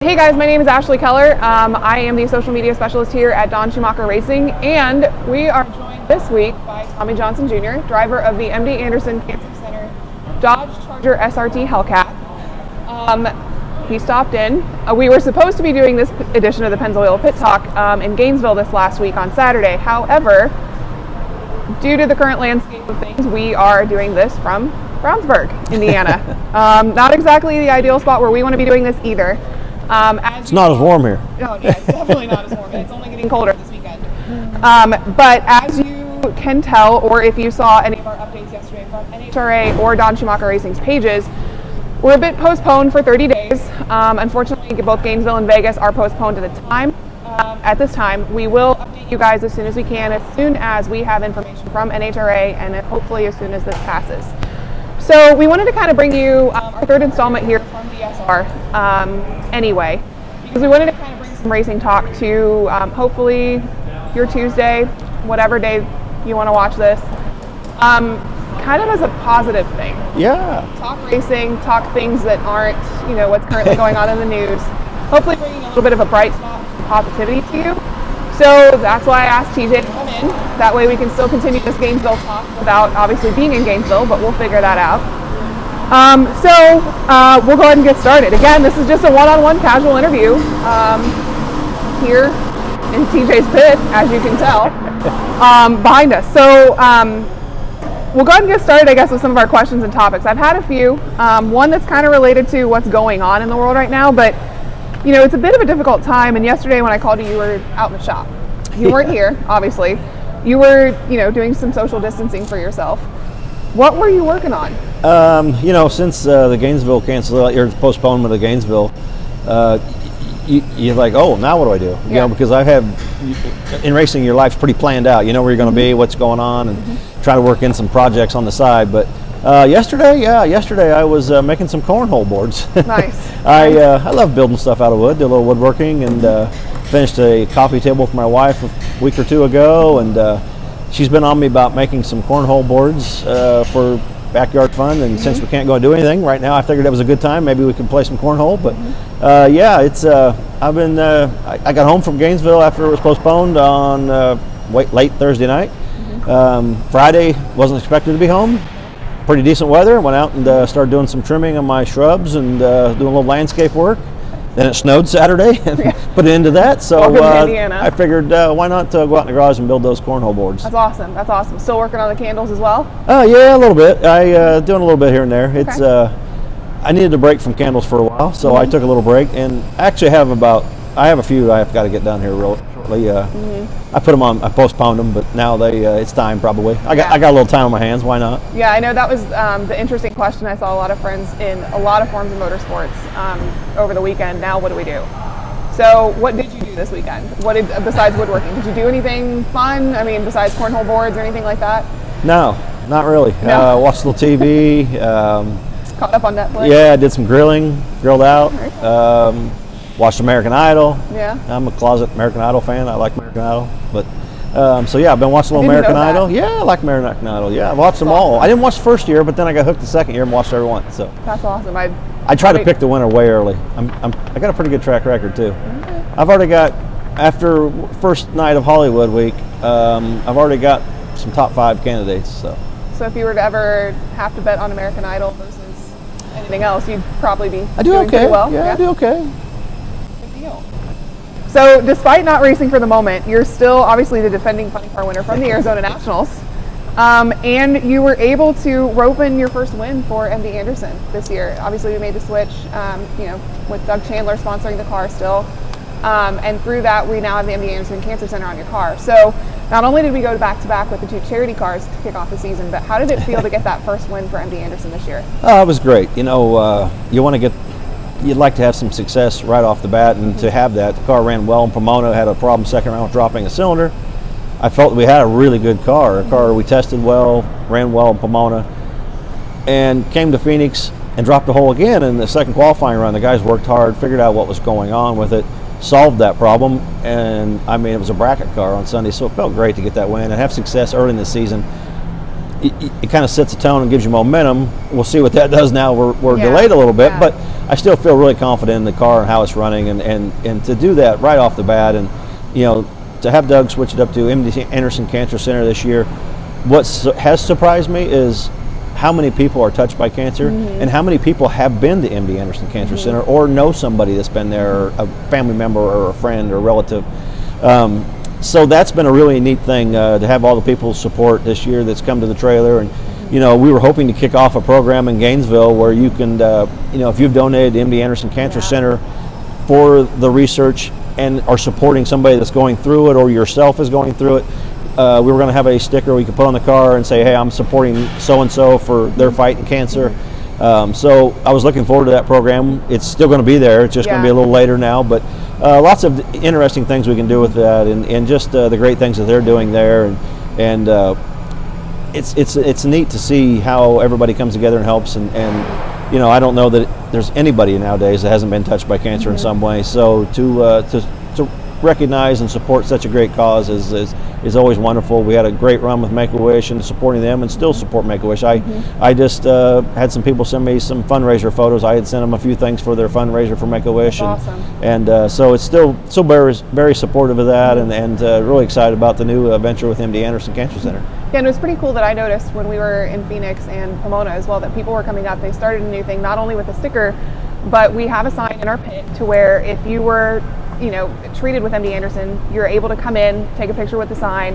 Hey guys, my name is Ashley Keller. I am the social media specialist here at Don Schumacher Racing, and we are joined this week by Tommy Johnson Jr., driver of the MD Anderson Cancer Center Dodge Charger SRT Hellcat. He stopped in. We were supposed to be doing this edition of the Pennzoil Pit Talk in Gainesville this last week on Saturday. However, due to the current landscape of things, we are doing this from Brownsburg, Indiana. Not exactly the ideal spot where we want to be doing this either. It's not as warm here. No, yeah, it's definitely not as warm. It's only getting colder this weekend. But as you can tell, or if you saw any of our updates yesterday from NHRA or Don Schumacher Racing's pages, we're a bit postponed for 30 days. Unfortunately, both Gainesville and Vegas are postponed at this time. We will update you guys as soon as we can, as soon as we have information from NHRA, and hopefully as soon as this passes. So we wanted to kind of bring you our third installment here from DSR anyway, because we wanted to kind of bring some racing talk to hopefully your Tuesday, whatever day you want to watch this, kind of as a positive thing. Yeah. Talk racing, talk things that aren't, what's currently going on in the news. Hopefully bringing a little bit of a bright spot and positivity to you. So that's why I asked TJ to come in. That way we can still continue this Gainesville talk without obviously being in Gainesville, but we'll figure that out. We'll go ahead and get started. Again, this is just a one-on-one casual interview here in TJ's pit, as you can tell, behind us. So we'll go ahead and get started, I guess, with some of our questions and topics. I've had a few. One that's kind of related to what's going on in the world right now, but it's a bit of a difficult time, and yesterday when I called you, you were out in the shop. You weren't here, obviously. You were, doing some social distancing for yourself. What were you working on? Since the Gainesville or postponement of Gainesville, you're like, oh, now what do I do? Because in racing, your life's pretty planned out. You know where you're going to be, what's going on, and try to work in some projects on the side. But yesterday I was making some cornhole boards. Nice. I love building stuff out of wood. Did a little woodworking, and finished a coffee table for my wife a week or two ago, and she's been on me about making some cornhole boards for backyard fun. And since we can't go and do anything right now, I figured it was a good time. Maybe we could play some cornhole. But it's I've been I got home from Gainesville after it was postponed on late Thursday night. Friday wasn't expected to be home. Pretty decent weather. Went out and started doing some trimming on my shrubs and doing a little landscape work. Then it snowed Saturday and put it into that. So I figured why not go out in the garage and build those cornhole boards. That's awesome. That's awesome. Still working on the candles as well? Yeah, a little bit. I doing a little bit here and there. It's I needed a break from candles for a while, so I took a little break, and actually I have a few I've got to get done here real shortly. I put them on. I postponed them, but now it's time probably. I got a little time on my hands. Why not? Yeah, I know that was the interesting question. I saw a lot of friends in a lot of forms of motorsports over the weekend. Now what do we do? So what did you do this weekend? Besides woodworking? Did you do anything fun? I mean, besides cornhole boards or anything like that? No, not really. No. Watched a little TV. Caught up on Netflix? Yeah, I did some grilled out. Right. Watched American Idol. Yeah. I'm a closet American Idol fan. I like American Idol. But I've been watching a little American Idol. Yeah, I like American Idol. Yeah, I've watched them all. I didn't watch the first year, but then I got hooked the second year and watched every one. So that's awesome. I try to pick the winner way early. I got a pretty good track record too. Okay. I've already got, after first night of Hollywood week, I've already got some top 5 candidates. So if you were to ever have to bet on American Idol versus anything else, you'd probably be I do doing okay. Pretty well. Yeah, I do okay. So despite not racing for the moment, you're still obviously the defending funny car winner from the Arizona Nationals. And you were able to rope in your first win for MD Anderson this year. Obviously we made the switch, with Doug Chandler sponsoring the car still. And through that, we now have the MD Anderson Cancer Center on your car. So not only did we go back-to-back with the 2 charity cars to kick off the season, but how did it feel to get that first win for MD Anderson this year? It was great. You'd like to have some success right off the bat, and to have that. The car ran well in Pomona, had a problem second round with dropping a cylinder. I felt we had a really good car. A car we tested well, ran well in Pomona, and came to Phoenix and dropped the hole again in the second qualifying run. The guys worked hard, figured out what was going on with it, solved that problem, and it was a bracket car on Sunday, so it felt great to get that win and have success early in the season. It kind of sets a tone and gives you momentum. We'll see what that does now. We're delayed a little bit, but I still feel really confident in the car and how it's running, and to do that right off the bat, and to have Doug switch it up to MD Anderson Cancer Center this year. What has surprised me is how many people are touched by cancer, and how many people have been to MD Anderson Cancer Center or know somebody that's been there, or a family member or a friend or relative. So that's been a really neat thing to have all the people's support this year that's come to the trailer. And we were hoping to kick off a program in Gainesville where you can, if you've donated to MD Anderson Cancer Center for the research and are supporting somebody that's going through it, or yourself is going through it, we were going to have a sticker we could put on the car and say, hey, I'm supporting so-and-so for their fight in cancer. So I was looking forward to that program. It's still going to be there. It's just going to be a little later now, but lots of interesting things we can do with that, and just the great things that they're doing there. And it's neat to see how everybody comes together and helps. And I don't know that there's anybody nowadays that hasn't been touched by cancer in some way. So to recognize and support such a great cause is always wonderful. We had a great run with Make-A-Wish and supporting them, and still support Make-A-Wish. I just had some people send me some fundraiser photos. I had sent them a few things for their fundraiser for Make-A-Wish. That's awesome. And so it's still very, very supportive of that, and really excited about the new venture with MD Anderson Cancer Center. Yeah, and it was pretty cool that I noticed when we were in Phoenix and Pomona as well that people were coming up. They started a new thing, not only with a sticker, but we have a sign in our pit to where if you were treated with MD Anderson, you're able to come in, take a picture with the sign.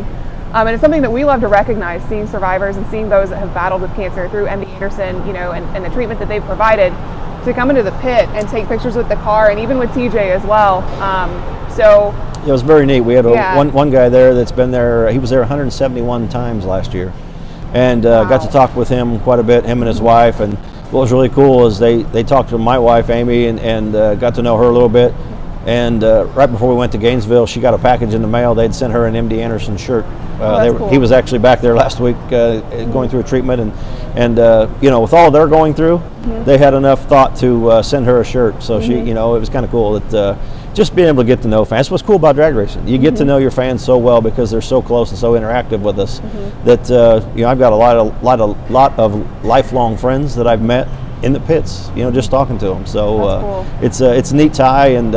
And it's something that we love to recognize, seeing survivors and seeing those that have battled with cancer through MD Anderson, and the treatment that they've provided, to come into the pit and take pictures with the car, and even with TJ as well. So it was very neat. We had one guy there that's been there. He was there 171 times last year, and got to talk with him quite a bit, him and his wife. And what was really cool is they talked to my wife, Amy, and got to know her a little bit. And right before we went to Gainesville, she got a package in the mail. They'd sent her an MD Anderson shirt. Cool. He was actually back there last week going through a treatment, and with all they're going through, they had enough thought to send her a shirt. So she, it was kind of cool that just being able to get to know fans. That's what's cool about drag racing. You get to know your fans so well because they're so close and so interactive with us. That I've got a lot of lifelong friends that I've met in the pits, just talking to them. So cool. It's a neat tie, and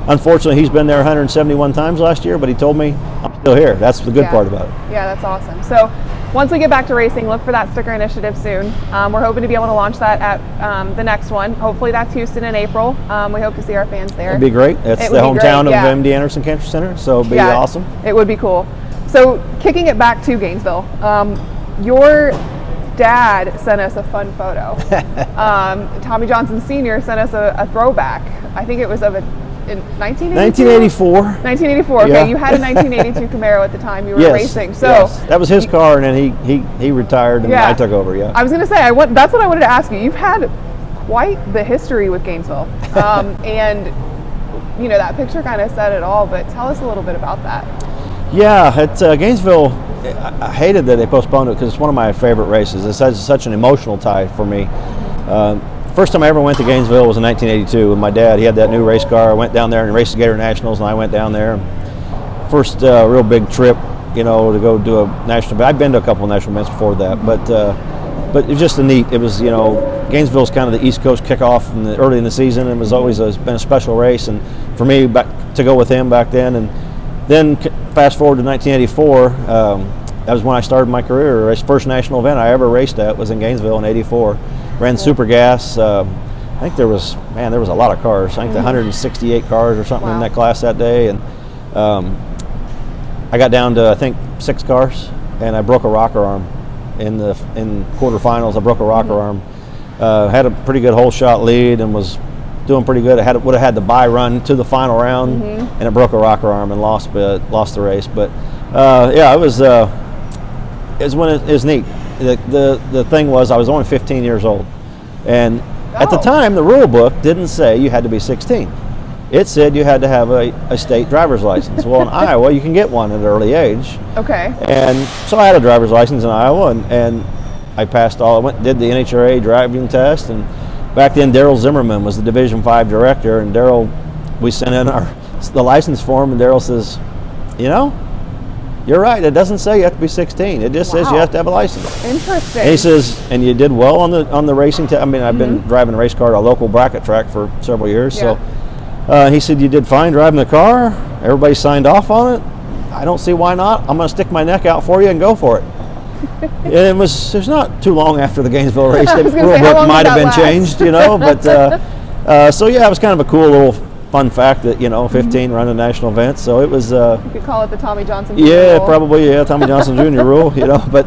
unfortunately he's been there 171 times last year, but he told me I'm still here. That's the good part about it. Yeah, that's awesome. So once we get back to racing, look for that sticker initiative soon. We're hoping to be able to launch that at the next one. Hopefully that's Houston in April. We hope to see our fans there. It'd be great. It's the hometown of MD Anderson Cancer Center, so it'd be awesome. It would be cool. So kicking it back to Gainesville, your dad sent us a fun photo. Tommy Johnson Sr. sent us a throwback. I think it was of in 1984. 1984. Okay, you had a 1982 Camaro at the time you were racing. So that was his car, and then he retired, and I took over. Yeah. I was going to say that's what I wanted to ask you. You've had quite the history with Gainesville, and that picture kind of said it all. But tell us a little bit about that. Yeah, at Gainesville, I hated that they postponed it because it's one of my favorite races. It has such an emotional tie for me. First time I ever went to Gainesville was in 1982 with my dad. He had that new race car. I went down there and raced the Gator Nationals, and I went down there. First real big trip, to go do a national event. I've been to a couple of national events before that, but it was just it was, Gainesville's kind of the East Coast kickoff early in the season, and it was always been a special race. And for me, to go with him back then, and then fast forward to 1984, that was when I started my career. The first national event I ever raced at was in Gainesville in '84. Ran Super Gas. I think there was a lot of cars. I think 168 cars or something in that class that day. And I got down to, I think, 6 cars, and I broke a rocker arm in quarterfinals. I broke a rocker arm. Had a pretty good whole shot lead and was doing pretty good. I would have had the bye run to the final round, and it broke a rocker arm and lost the race. But it was neat. The thing was, I was only 15 years old, and at the time the rule book didn't say you had to be 16. It said you had to have a state driver's license. Well, in Iowa you can get one at an early age. Okay. And so I had a driver's license in Iowa, and I passed did the NHRA driving test. And back then Daryl Zimmerman was the Division 5 director, and Daryl, we sent in the license form, and Daryl says, you're right. It doesn't say you have to be 16. It just says you have to have a license. Interesting. And he says, and you did well on the racing. I mean, I've been driving a race car at a local bracket track for several years. So he said you did fine driving the car. Everybody signed off on it. I don't see why not. I'm going to stick my neck out for you and go for it. And it was not too long after the Gainesville race. The rule book might have been changed, you know. But so yeah, it was kind of a cool little fun fact that 15 run a national event. So it was. You could call it the Tommy Johnson Jr. Yeah, rule. probably. Yeah, Tommy Johnson Jr. rule. You know, but.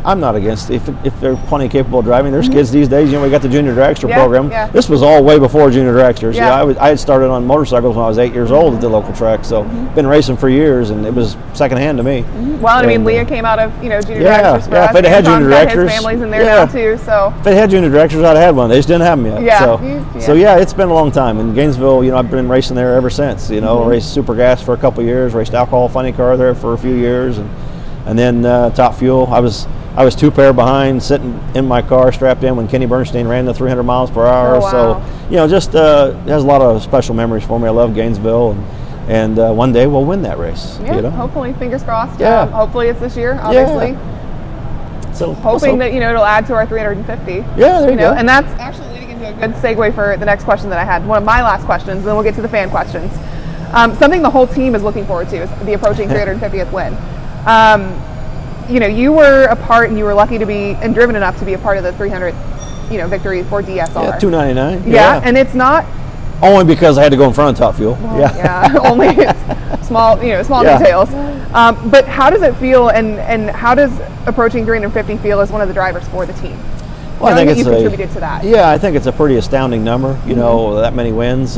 I'm not against if they're plenty capable of driving. There's kids these days. We got the junior dragster program. Yeah. This was all way before junior dragsters. Yeah. I had started on motorcycles when I was 8 years old at the local track. So been racing for years, and it was secondhand to me. Well, I mean, Leah came out of junior dragsters for us. If they had junior dragsters, his family's in there now too. So if they had junior dragsters, I'd have had one. They just didn't have them yet. Yeah. So it's been a long time. In Gainesville, I've been racing there ever since. Raced super gas for a couple of years, raced alcohol funny car there for a few years, and then Top Fuel. I was 2 pair behind, sitting in my car, strapped in when Kenny Bernstein ran the 300 miles per hour. Oh, wow. So, just it has a lot of special memories for me. I love Gainesville, and one day we'll win that race. Yeah, hopefully, fingers crossed. Yeah. Hopefully it's this year, obviously. Yeah. So hoping that it'll add to our 350. Yeah, there you go. And that's actually leading into a good segue for the next question that I had. One of my last questions, then we'll get to the fan questions. Something the whole team is looking forward to is the approaching 350th win. You were a part, and you were lucky to be and driven enough to be a part of the 300th, victory for DSR. Yeah, 299. Yeah, and it's not only because I had to go in front of Top Fuel. Well, yeah, only small details. But how does it feel, and how does approaching 350 feel as one of the drivers for the team? Well, I think you contributed to that. Yeah, I think it's a pretty astounding number. That many wins.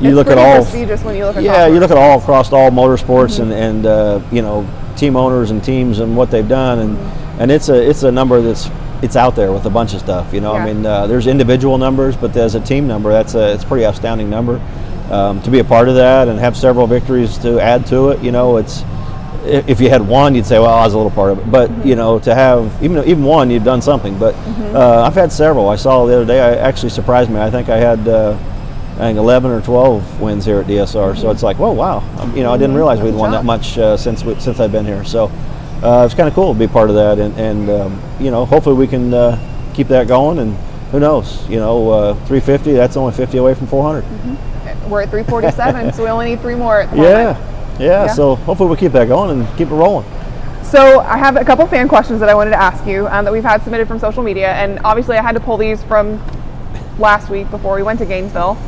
You look at all prestigious when you look at you look at all across all motorsports and team owners and teams and what they've done, and it's a number it's out there with a bunch of stuff. I mean, there's individual numbers, but as a team number, it's a pretty outstanding number. To be a part of that and have several victories to add to it, it's if you had one, you'd say, well, I was a little part of it. But to have even one, you've done something. But I've had several. I saw the other day. I actually surprised me. I think I had. I think 11 or 12 wins here at DSR, so it's like, whoa, wow! I didn't realize we'd won that much since I've been here. So it's kind of cool to be part of that, and hopefully we can keep that going. And who knows? 350. That's only 50 away from 400. We're at 347, so we only need 3 more at the moment. Yeah. So hopefully we'll keep that going and keep it rolling. So I have a couple fan questions that I wanted to ask you that we've had submitted from social media, and obviously I had to pull these from last week before we went to Gainesville.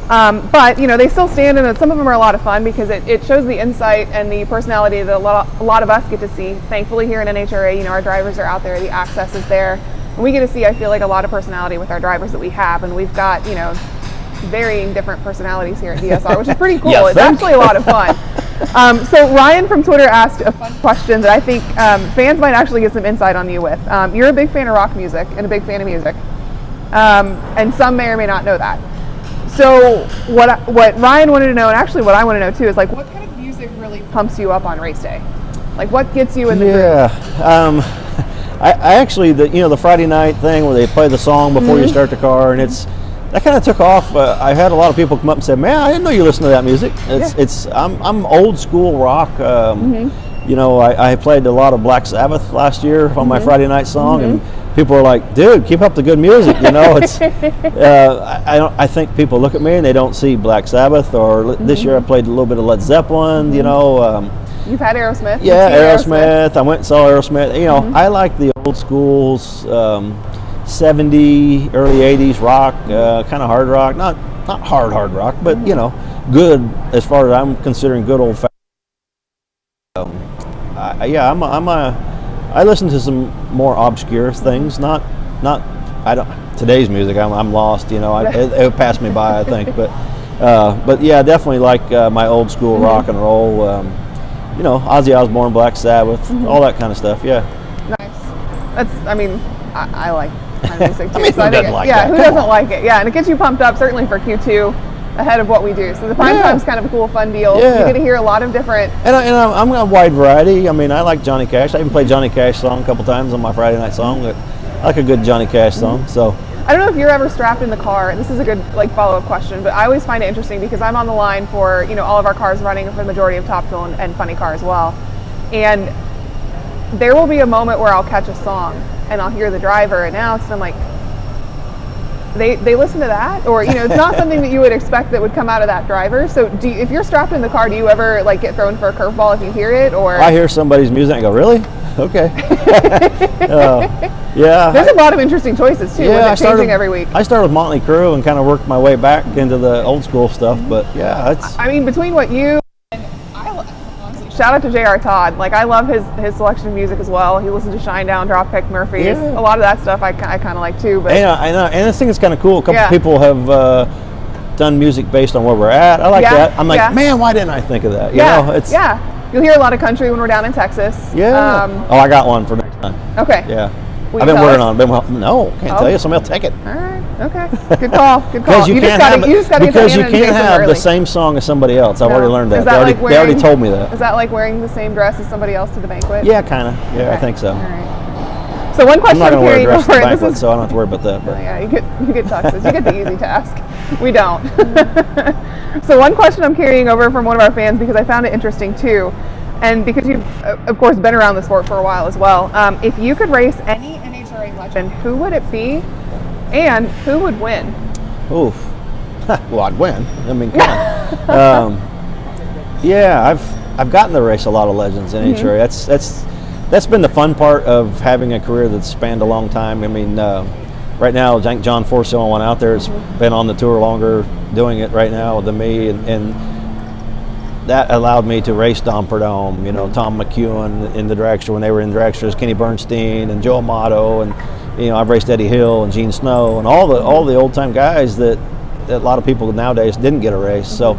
But they still stand, and some of them are a lot of fun because it shows the insight and the personality that a lot of us get to see. Thankfully, here in NHRA, our drivers are out there, the access is there, and we get to see, I feel like, a lot of personality with our drivers that we have, and we've got varying different personalities here at DSR, which is pretty cool. It's actually a lot of fun. So Ryan from Twitter asked a fun question that I think fans might actually get some insight on you with. You're a big fan of rock music and a big fan of music, and some may or may not know that. So what Ryan wanted to know, and actually what I want to know too, is like, what kind of music really pumps you up on race day? Like, what gets you in the groove? I actually the Friday night thing where they play the song before you start the car, and that kind of took off. I had a lot of people come up and say, "Man, I didn't know you listen to that music." I'm old school rock. I played a lot of Black Sabbath last year on my Friday night song, and people were like, "Dude, keep up the good music." It's I think people look at me and they don't see Black Sabbath. Or this year I played a little bit of Led Zeppelin. You've had Aerosmith. Yeah, Aerosmith. I went and saw Aerosmith. I like the old schools, 70, early 80s rock, kind of hard rock. Not hard rock, but good as far as I'm considering good old fashioned. I listen to some more obscure things. Not today's music. I'm lost. It passed me by, I think. But yeah, definitely like my old school rock and roll. Ozzy Osbourne, Black Sabbath, all that kind of stuff. Yeah. Nice. I like kind of music too. Who doesn't like that? Who doesn't like it? Yeah, and it gets you pumped up certainly for Q2 ahead of what we do. So the prime time's kind of a cool, fun deal. Yeah. You get to hear a lot of different. And I'm a wide variety. I like Johnny Cash. I even played Johnny Cash song a couple times on my Friday night song. But I like a good Johnny Cash song. So I don't know if you're ever strapped in the car. This is a good follow-up question, but I always find it interesting because I'm on the line for all of our cars running for the majority of Top Fuel and Funny Car as well, and there will be a moment where I'll catch a song and I'll hear the driver announce, and I'm like, they listen to that, or it's not something that you would expect that would come out of that driver. So if you're strapped in the car, do you ever get thrown for a curveball if you hear it? Or I hear somebody's music and I go, really? Okay. Yeah. There's a lot of interesting choices too. Yeah, with it changing every week. I started with Motley Crue and kind of worked my way back into the old school stuff. But yeah, it's. I mean, between what you and honestly, shout out to J.R. Todd. I love his selection of music as well. He listens to Shinedown, Dropkick Murphys. Yeah. A lot of that stuff I kind of like too. But Yeah, I know, and I think it's kind of cool. A couple people have done music based on where we're at. I like that. I'm like, man, why didn't I think of that? You know, it's You'll hear a lot of country when we're down in Texas. Yeah. I got one for next time. Okay. Yeah. Will I've been working on it. No, can't tell you. Somebody will take it. All right. Okay. Good call. Good call. Because you can't have the the same song as somebody else. I've already learned that. Is that they already told me that. Is that like wearing the same dress as somebody else to the banquet? Yeah, kind of. Yeah, Okay. I think so. All right. So one question I'm not going to wear a dress to the this banquet, is, so I don't have to worry about that. But. yeah, you get tuxes. You get the easy task. We don't. So one question I'm carrying over from one of our fans because I found it interesting too, and because you've of course been around the sport for a while as well. If you could race any NHRA legend, who would it be, and who would win? Oof. Well, I'd win. I mean, come on. Yeah, I've gotten to race a lot of legends in NHRA. That's been the fun part of having a career that's spanned a long time. I mean, right now, I think John Force, the only one out there, has been on the tour longer, doing it right now than me, and that allowed me to race Don Perdome, Tom McEwen in the dragster when they were in dragsters, Kenny Bernstein and Joe Amato, and I've raced Eddie Hill and Gene Snow and all the old time guys that a lot of people nowadays didn't get a race. So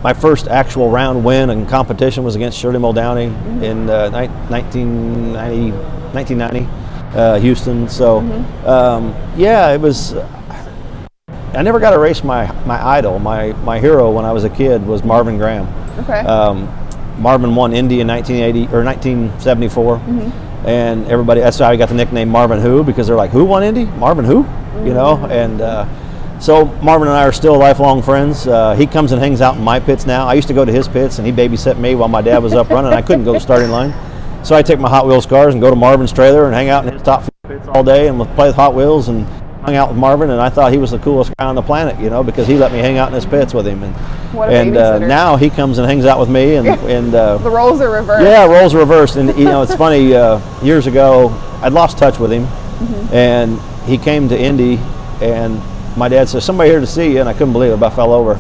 my first actual round win in competition was against Shirley Muldowney in 1990, Houston. So it was. I never got to race my idol, my hero when I was a kid was Marvin Graham. Okay. Marvin won Indy in 1980 or 1974, and everybody. That's how I got the nickname Marvin Who, because they're like, who won Indy? Marvin who? And so Marvin and I are still lifelong friends. He comes and hangs out in my pits now. I used to go to his pits, and he babysat me while my dad was up running. I couldn't go to the starting line, so I take my Hot Wheels cars and go to Marvin's trailer and hang out in his top pits all day and play with Hot Wheels and. Hung out with Marvin, and I thought he was the coolest guy on the planet, because he let me hang out in his pits with him, and now he comes and hangs out with me, and the roles are reversed. Yeah, roles are reversed, and it's funny. Years ago, I'd lost touch with him, and he came to Indy, and my dad said, "Somebody here to see you," and I couldn't believe it. I fell over,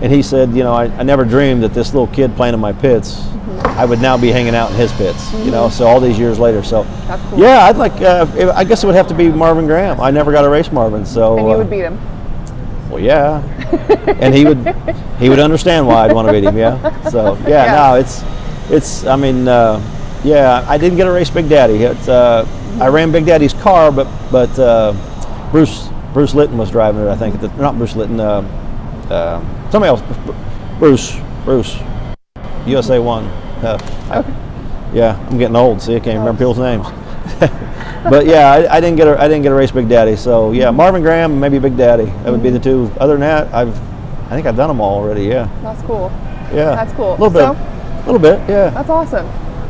and he said, I never dreamed that this little kid playing in my pits, I would now be hanging out in his pits, so all these years later. So, that's cool. Yeah, I'd like, I guess it would have to be Marvin Graham. I never got to race Marvin, so. And you would beat him. Well, yeah. And he would understand why I'd want to beat him, yeah. So, no, it's, I mean, I didn't get to race Big Daddy. I ran Big Daddy's car, but Bruce Litton was driving it, I think. Not Bruce Litton, somebody else. Bruce. USA won. Okay. Yeah, I'm getting old. See, I can't remember people's names. But yeah, I didn't get a race Big Daddy. So yeah, Marvin Graham, maybe Big Daddy. That would be the two. Other than that, I think I've done them all already. Yeah. That's cool. Yeah. That's cool. A little bit. Yeah. That's awesome.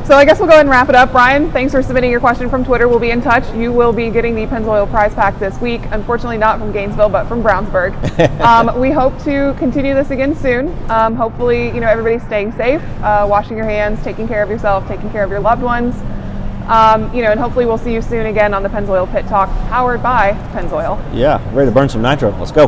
So I guess we'll go ahead and wrap it up. Brian, thanks for submitting your question from Twitter. We'll be in touch. You will be getting the Pennzoil prize pack this week. Unfortunately, not from Gainesville, but from Brownsburg. We hope to continue this again soon. Hopefully, everybody's staying safe, washing your hands, taking care of yourself, taking care of your loved ones. And hopefully we'll see you soon again on the Pennzoil Pit Talk, powered by Pennzoil. Yeah, ready to burn some nitro. Let's go.